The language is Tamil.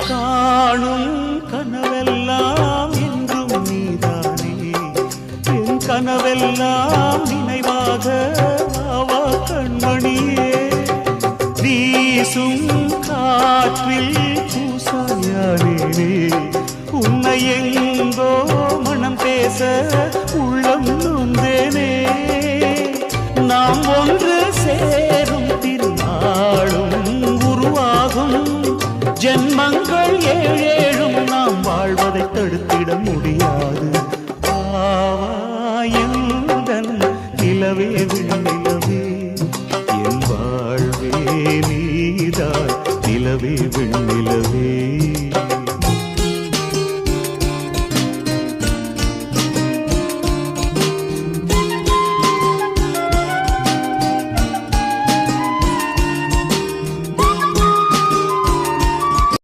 காணும் கனவெல்லாம் என்றும் நீதானே என் கனவெல்லாம் நினைவாக ஆவா கண்மணியே வீசும் காற்றில் பூசாயானே உன்னை எங்கோ மனம் பேச உள்ளம் நொந்தேனே நாம் ஒன்று சேரும் திருநாளும் உருவாகும் ஜென்மங்கள் ஏழேழும் நாம் வாழ்வதை தடுத்திட முடியாது ஆவாயந்தன் நிலவே விண்ணிலவே என் வாழ்வே நீதாய் நிலவே விண்ணிலவே